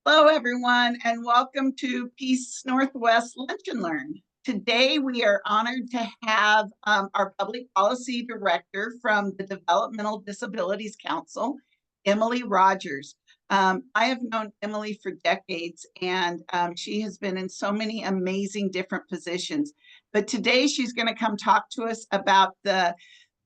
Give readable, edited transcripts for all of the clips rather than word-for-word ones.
Hello, everyone, and welcome to Peace Northwest Lunch and Learn. Today, we are honored to have our Public Policy Director from the Developmental Disabilities Council, Emily Rogers. I have known Emily for decades, and she has been in so many amazing different positions. But today, she's going to come talk to us about the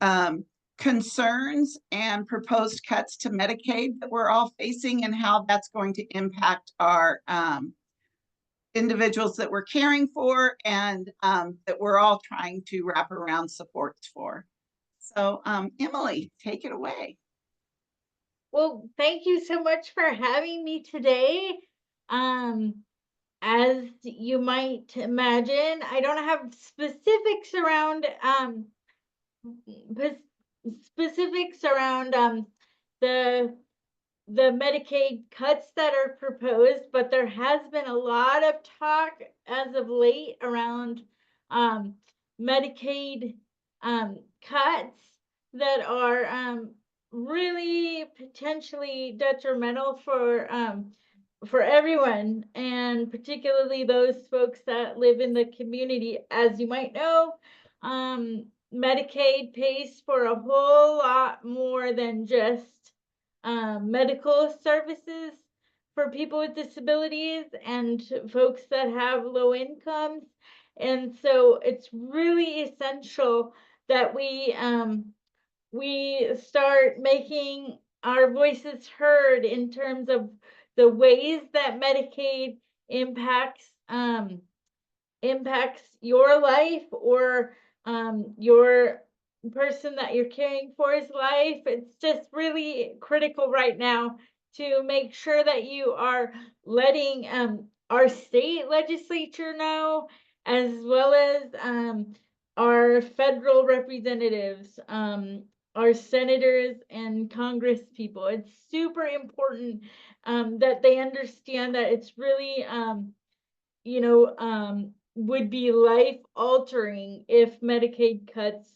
um, concerns and proposed cuts to Medicaid that we're all facing and how that's going to impact our individuals that we're caring for and that we're all trying to wrap around supports for. So, Emily, take it away. Well, thank you so much for having me today. Um, as you might imagine, I don't have specifics around the the Medicaid cuts that are proposed, but there has been a lot of talk as of late around um, Medicaid cuts that are really potentially detrimental for everyone, and particularly those folks that live in the community. As you might know, Medicaid pays for a whole lot more than just medical services for people with disabilities and folks that have low incomes. And so it's really essential that we start making our voices heard in terms of the ways that Medicaid impacts your life or your person that you're caring for's life. It's just really critical right now to make sure that you are letting our state legislature know, as well as our federal representatives, our senators and Congress people. It's super important that they understand that it's really would be life altering if Medicaid cuts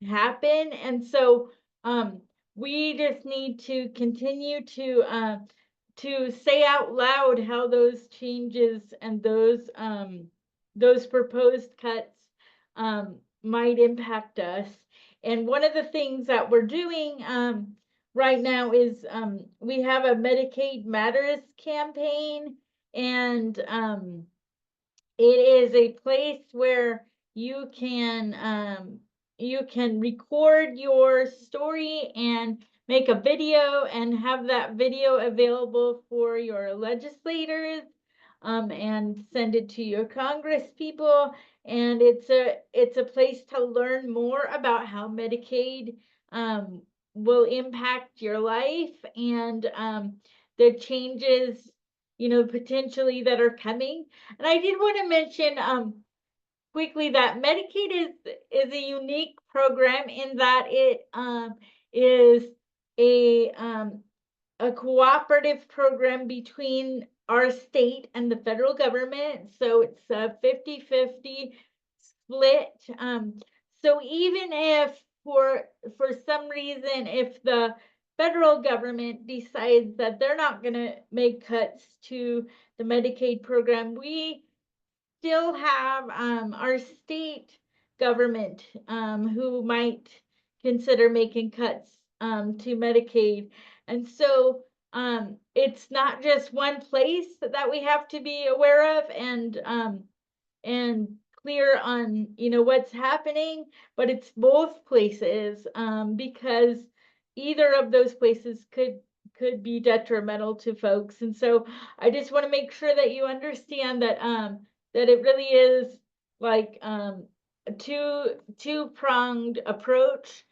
happen. And so we just need to continue to say out loud how those changes and those proposed cuts might impact us. And one of the things that we're doing right now is we have a Medicaid Matters campaign, and it is a place where you can record your story and make a video and have that video available for your legislators, and send it to your Congress people. And it's a place to learn more about how Medicaid will impact your life, and the changes potentially that are coming. And I did want to mention quickly that Medicaid is a unique program in that it is a cooperative program between our state and the federal government. So it's a 50-50 split. So even if for some reason, if the federal government decides that they're not going to make cuts to the Medicaid program, we still have our state government who might consider making cuts to Medicaid. And so it's not just one place that we have to be aware of and clear on what's happening, but it's both places, because either of those places could be detrimental to folks. And so I just want to make sure that you understand that it really is like a two-pronged approach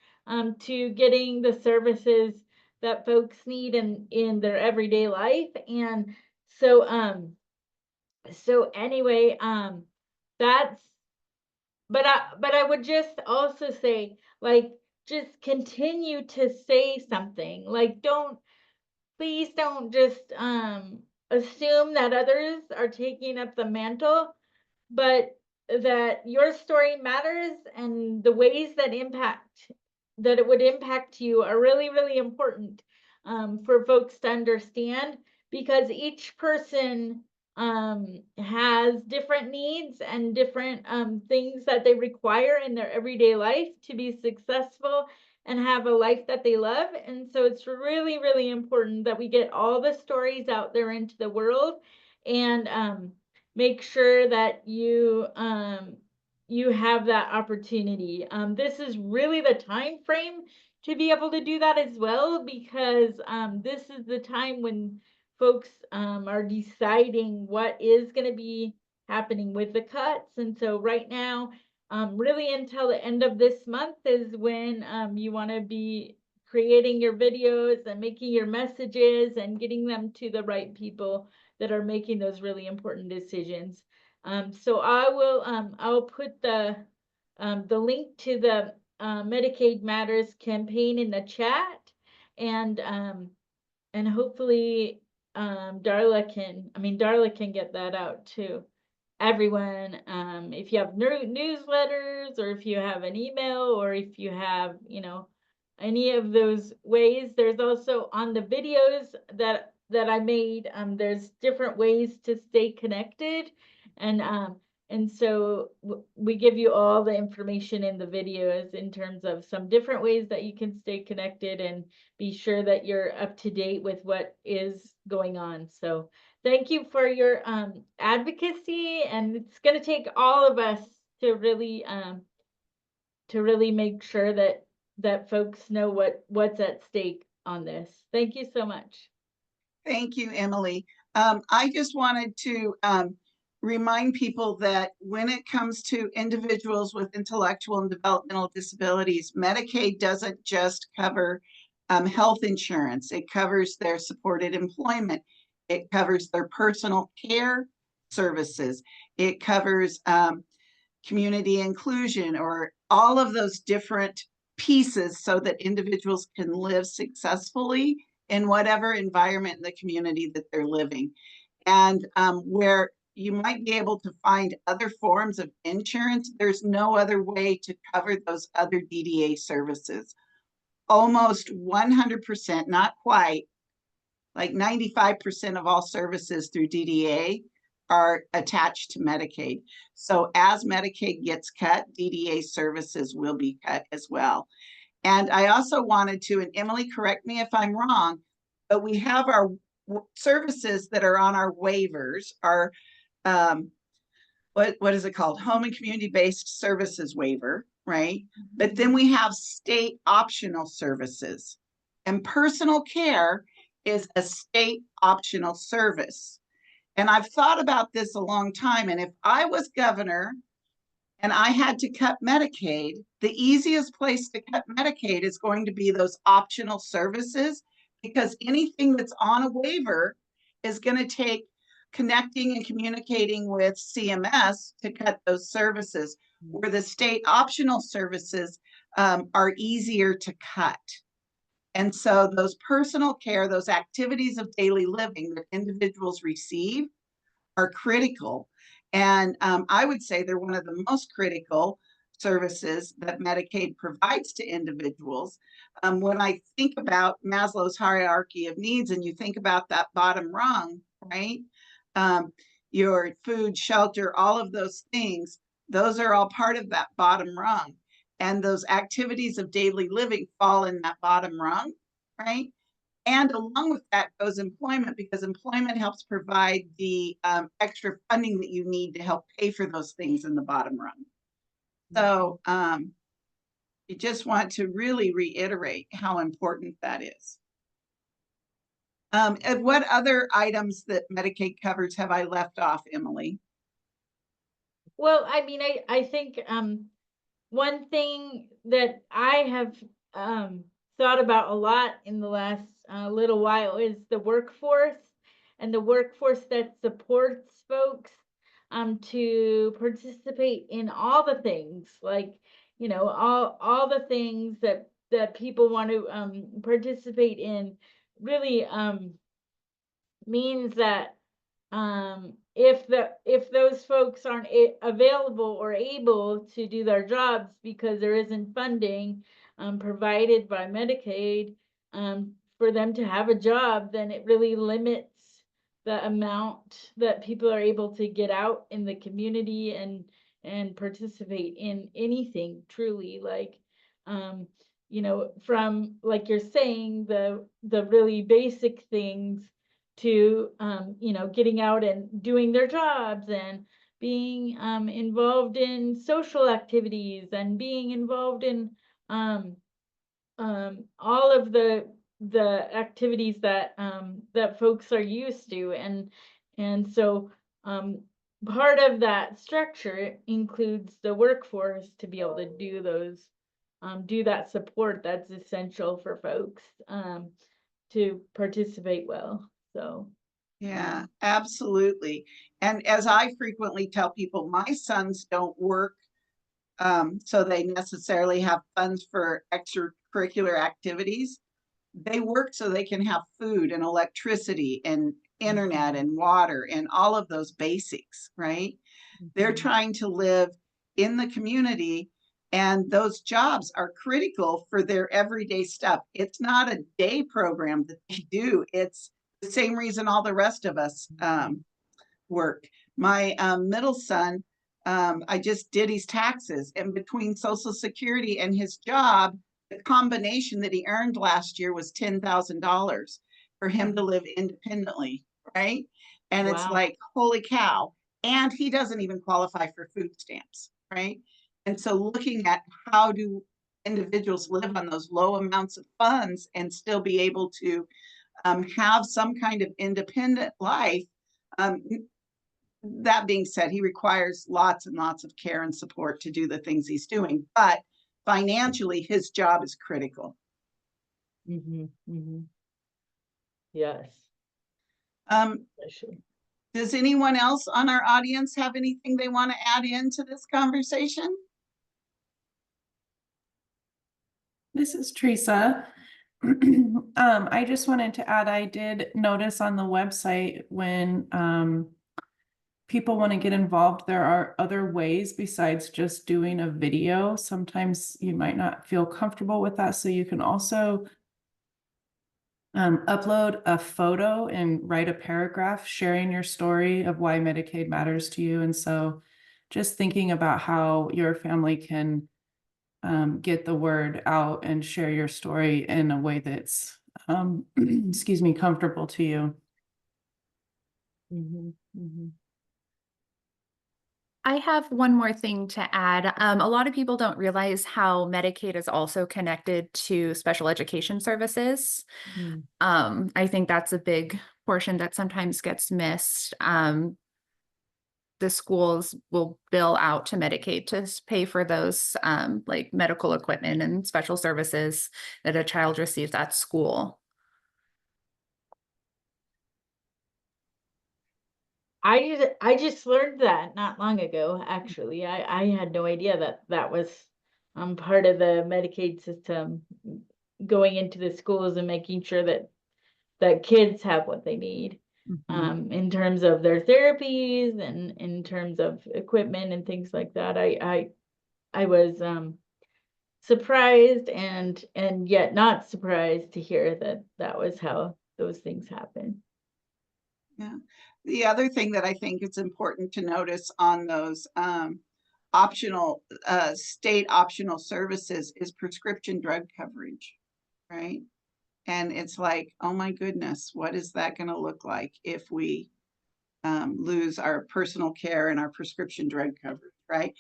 to getting the services that folks need in their everyday life. And so anyway, that's but I would just also say, like, just continue to say something. Like, please don't just assume that others are taking up the mantle, but that your story matters, and the ways that it would impact you are really, really important for folks to understand, because each person has different needs and different things that they require in their everyday life to be successful and have a life that they love. And so it's really, really important that we get all the stories out there into the world and make sure that you have that opportunity. This is really the time frame to be able to do that as well, because this is the time when folks are deciding what is going to be happening with the cuts. And so right now, really until the end of this month is when you want to be creating your videos and making your messages and getting them to the right people that are making those really important decisions. So I'll put the link to the Medicaid Matters campaign in the chat, and hopefully Darla can get that out to everyone. If you have newsletters, or if you have an email, or if you have, any of those ways. There's also on the videos that I made, there's different ways to stay connected. And so we give you all the information in the videos in terms of some different ways that you can stay connected and be sure that you're up to date with what is going on. So thank you for your advocacy, and it's going to take all of us to really make sure that folks know what's at stake on this. Thank you so much. Thank you, Emily. I just wanted to remind people that when it comes to individuals with intellectual and developmental disabilities, Medicaid doesn't just cover health insurance. It covers their supported employment. It covers their personal care services. It covers community inclusion, or all of those different pieces so that individuals can live successfully in whatever environment in the community that they're living. And where you might be able to find other forms of insurance, there's no other way to cover those other DDA services. Almost 100%, not quite, like 95% of all services through DDA are attached to Medicaid. So as Medicaid gets cut, DDA services will be cut as well. And I also wanted to, and Emily, correct me if I'm wrong, but we have our services that are on our waivers, our what is it called? Home and community-based services waiver, right? But then we have state optional services. And personal care is a state optional service. And I've thought about this a long time. And if I was governor and I had to cut Medicaid, the easiest place to cut Medicaid is going to be those optional services, because anything that's on a waiver is going to take connecting and communicating with CMS to cut those services, where the state optional services are easier to cut. And so those personal care, those activities of daily living that individuals receive are critical. And I would say they're one of the most critical services that Medicaid provides to individuals. When I think about Maslow's hierarchy of needs, and you think about that bottom rung, right? Your food, shelter, all of those things, those are all part of that bottom rung. And those activities of daily living fall in that bottom rung, right? And along with that goes employment, because employment helps provide the extra funding that you need to help pay for those things in the bottom rung. So you just want to really reiterate how important that is. And what other items that Medicaid covers have I left off, Emily? Well, I think one thing that I have thought about a lot in the last little while is the workforce, and the workforce that supports folks to participate in all the things, like, all the things that people want to participate in, really means that if those folks aren't available or able to do their jobs because there isn't funding provided by Medicaid for them to have a job, then it really limits the amount that people are able to get out in the community and participate in anything truly, like, um, from, like you're saying, the really basic things to, getting out and doing their jobs and being involved in social activities and being involved in um, all of the activities that folks are used to, and so part of that structure includes the workforce to be able to do those, do that support that's essential for folks to participate well. So Yeah, absolutely. And as I frequently tell people, my sons don't work so they necessarily have funds for extracurricular activities. They work so they can have food and electricity and internet and water and all of those basics, right? They're mhm, trying to live in the community, and those jobs are critical for their everyday stuff. It's not a day program that they do. It's the same reason all the rest of us work. My middle son, I just did his taxes, and between Social Security and his job, the combination that he earned last year was $10,000 for him to live independently, right? And it's wow. like, holy cow. And he doesn't even qualify for food stamps, right? And so looking at how do individuals live on those low amounts of funds and still be able to have some kind of independent life. Um, that being said, he requires lots and lots of care and support to do the things he's doing, but financially, his job is critical. Hmm. Yes, Um, especially. does anyone else on our audience have anything they want to add into this conversation? This is Teresa. I just wanted to add, I did notice on the website when people want to get involved, there are other ways besides just doing a video. Sometimes you might not feel comfortable with that. So you can also upload a photo and write a paragraph sharing your story of why Medicaid matters to you. And so just thinking about how your family can get the word out and share your story in a way that's, excuse me, comfortable to you. Hmm. Hmm. I have one more thing to add. A lot of people don't realize how Medicaid is also connected to special education services. I think that's a big portion that sometimes gets missed. The schools will bill out to Medicaid to pay for those like medical equipment and special services that a child receives at school. I just learned that not long ago, actually. I had no idea that that was part of the Medicaid system, going into the schools and making sure that kids have what they need, Mhm. in terms of their therapies and in terms of equipment and things like that. I was surprised and yet not surprised to hear that that was how those things happen. Yeah. The other thing that I think it's important to notice on those optional state optional services is prescription drug coverage, right? And it's like, oh my goodness, what is that going to look like if we lose our personal care and our prescription drug coverage, right?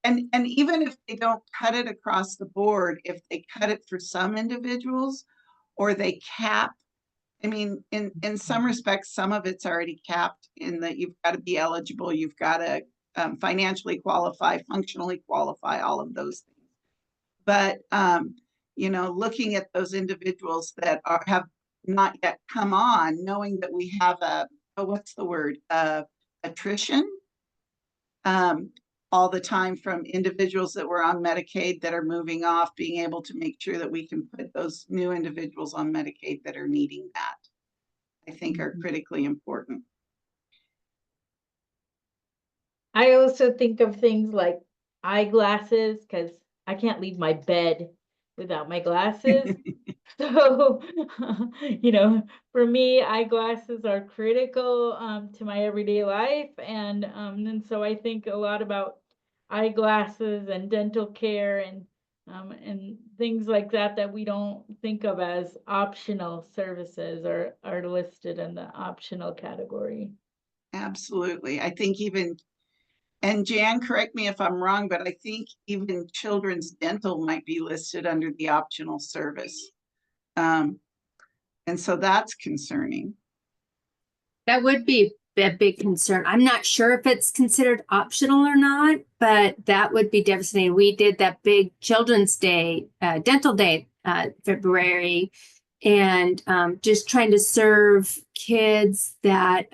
And even if they don't cut it across the board, if they cut it for some individuals or they cap, I mean, in some respects, some of it's already capped in that you've got to be eligible, you've got to financially qualify, functionally qualify, all of those things. But looking at those individuals that have not yet come on, knowing that we have what's the word, attrition um, all the time from individuals that were on Medicaid that are moving off, being able to make sure that we can put those new individuals on Medicaid that are needing that, I think are critically important. I also think of things like eyeglasses, because I can't leave my bed without my glasses. So, you know, for me, eyeglasses are critical to my everyday life. And so I think a lot about eyeglasses and dental care and things like that that we don't think of as optional services or are listed in the optional category. Absolutely. I think even, and Jan, correct me if I'm wrong, but I think even children's dental might be listed under the optional service. And so that's concerning. That would be a big concern. I'm not sure if it's considered optional or not, but that would be devastating. We did that big Children's Day, Dental Day, February, and just trying to serve kids that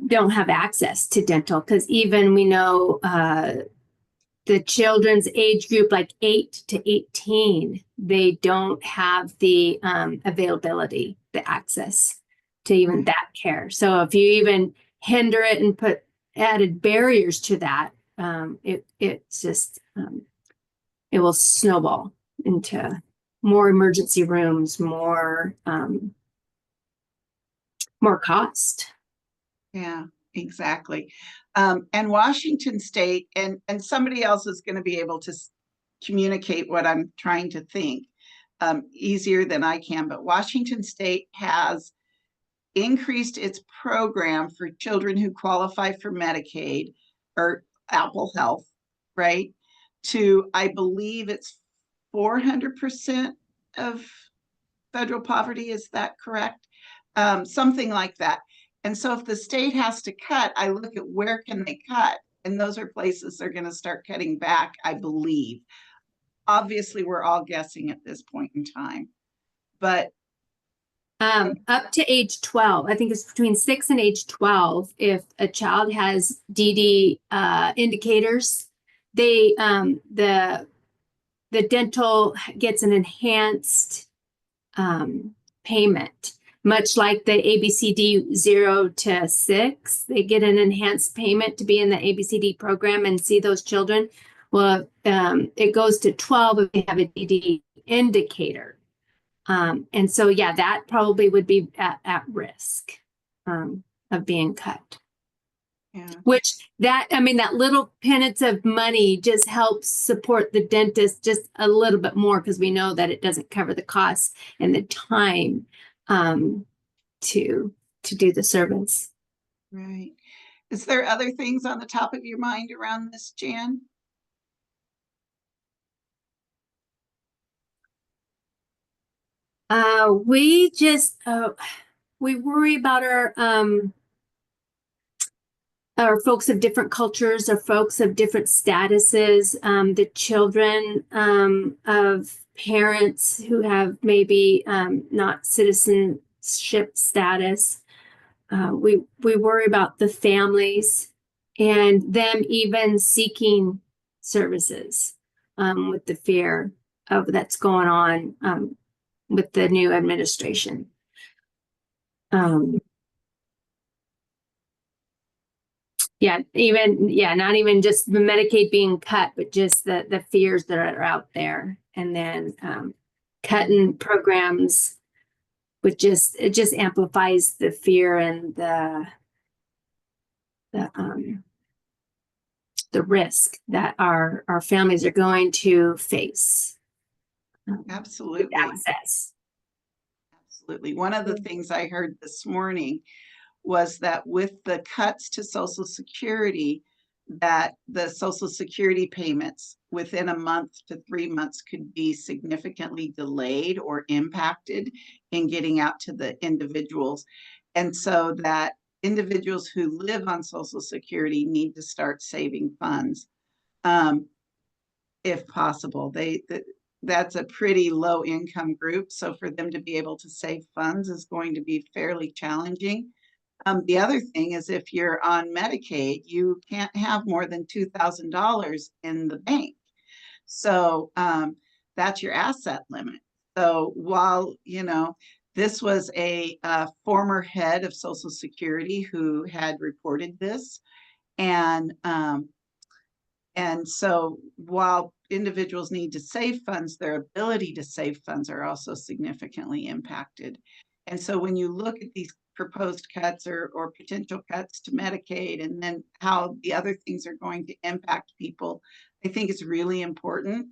don't have access to dental. Because even we know the children's age group, like 8 to 18, they don't have the availability, the access to even that care. So if you even hinder it and put added barriers to that, it's just it will snowball into more emergency rooms, more cost. Yeah, exactly. And Washington State, and somebody else is going to be able to communicate what I'm trying to think easier than I can, but Washington State has increased its program for children who qualify for Medicaid or Apple Health, right? To, I believe it's 400% of federal poverty. Is that correct? Something like that. And so if the state has to cut, I look at where can they cut? And those are places they're going to start cutting back, I believe. Obviously, we're all guessing at this point in time, but Up to age 12, I think it's between 6 and age 12. If a child has DD indicators, they the dental gets an enhanced payment, much like the ABCD 0 to 6. They get an enhanced payment to be in the ABCD program and see those children. Well, it goes to 12 if they have a DD indicator. And so, yeah, that probably would be at risk of being cut. yeah. Which that little penance of money just helps support the dentist just a little bit more, because we know that it doesn't cover the costs and the time to do the service. Right. Is there other things on the top of your mind around this, Jan? We just we worry about our folks of different cultures, or folks of different statuses, the children of parents who have maybe not citizenship status. We worry about the families and them even seeking services with the fear of that's going on with the new administration. Not even just the Medicaid being cut, but just the fears that are out there, and then cutting programs, which it just amplifies the fear and the risk that our families are going to face. Absolutely. Access. Absolutely. One of the things I heard this morning was that with the cuts to Social Security, that the Social Security payments within a month to 3 months could be significantly delayed or impacted in getting out to the individuals. And so that individuals who live on Social Security need to start saving funds if possible. That's a pretty low income group. So for them to be able to save funds is going to be fairly challenging. The other thing is, if you're on Medicaid, you can't have more than $2,000 in the bank. So that's your asset limit. So while, this was a former head of Social Security who had reported this, and And so while individuals need to save funds, their ability to save funds are also significantly impacted. And so when you look at these proposed cuts or potential cuts to Medicaid, and then how the other things are going to impact people, I think it's really important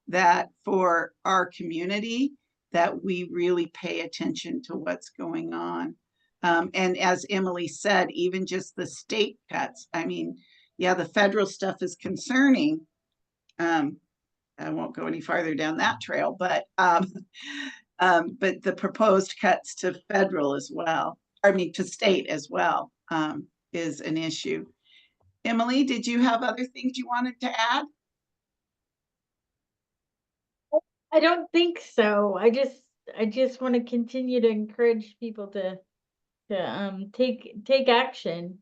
that for our community, that we really pay attention to what's going on. And as Emily said, even just the state cuts, I mean, yeah, the federal stuff is concerning. I won't go any farther down that trail, but the proposed cuts to federal as well, I mean, to state as well, is an issue. Emily, did you have other things you wanted to add? I don't think so. I just want to continue to encourage people to take action.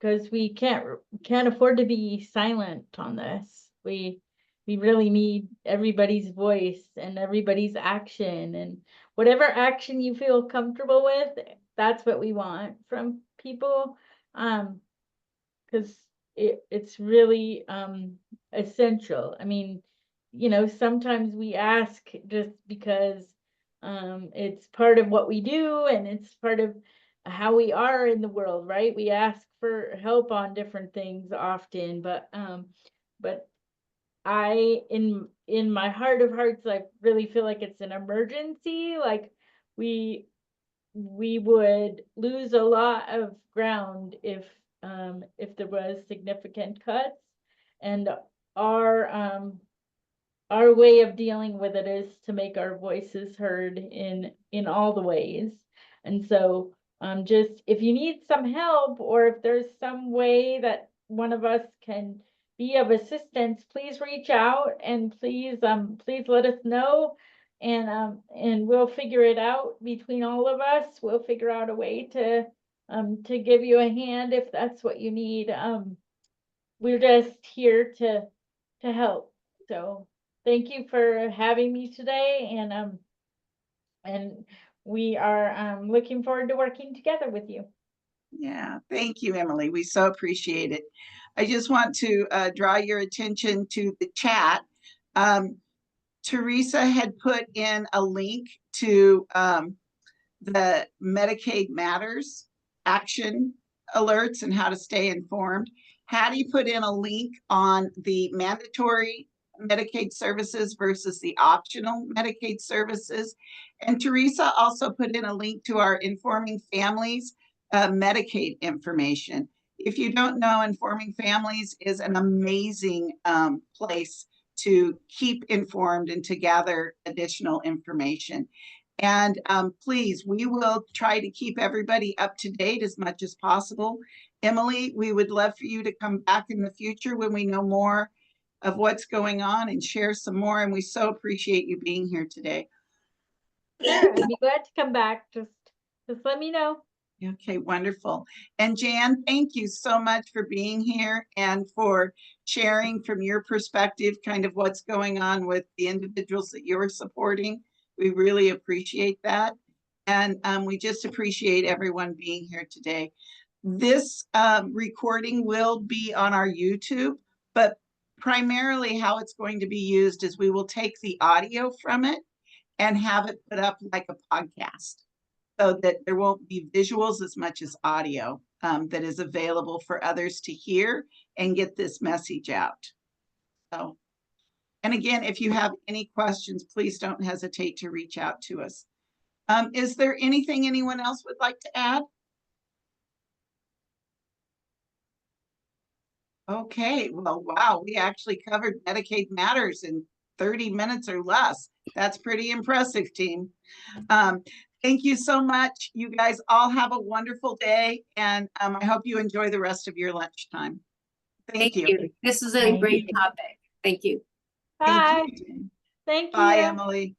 Because we can't afford to be silent on this. We really need everybody's voice and everybody's action, and whatever action you feel comfortable with, that's what we want from people. Because it's really essential. I mean, sometimes we ask just because it's part of what we do and it's part of how we are in the world, right? We ask for help on different things often, but I in my heart of hearts, I really feel like it's an emergency. Like we would lose a lot of ground if there was significant cuts, and our way of dealing with it is to make our voices heard in all the ways. And so just if you need some help, or if there's some way that one of us can be of assistance, please reach out, and please let us know, and we'll figure it out between all of us. We'll figure out a way to give you a hand if that's what you need. We're just here to help. So thank you for having me today, and we are looking forward to working together with you. Yeah, thank you, Emily. We so appreciate it. I just want to draw your attention to the chat. Teresa had put in a link to the Medicaid Matters action alerts and how to stay informed. Hattie put in a link on the mandatory Medicaid services versus the optional Medicaid services. And Teresa also put in a link to our Informing Families Medicaid information. If you don't know, Informing Families is an amazing place to keep informed and to gather additional information. And please, we will try to keep everybody up to date as much as possible. Emily, we would love for you to come back in the future when we know more of what's going on and share some more. And we so appreciate you being here today. Sure, I'd be glad to come back. Just let me know. Okay, wonderful. And Jan, thank you so much for being here and for sharing from your perspective kind of what's going on with the individuals that you're supporting. We really appreciate that. And we just appreciate everyone being here today. This recording will be on our YouTube, but primarily how it's going to be used is we will take the audio from it and have it put up like a podcast, so that there won't be visuals as much as audio that is available for others to hear and get this message out. So, and again, if you have any questions, please don't hesitate to reach out to us. Is there anything anyone else would like to add? Okay, well, wow, we actually covered Medicaid Matters in 30 minutes or less. That's pretty impressive, team. Thank you so much. You guys all have a wonderful day, and I hope you enjoy the rest of your lunchtime. Thank you. This is a great topic. Thank you. Bye. Thank you. Thank you. Bye, Emily.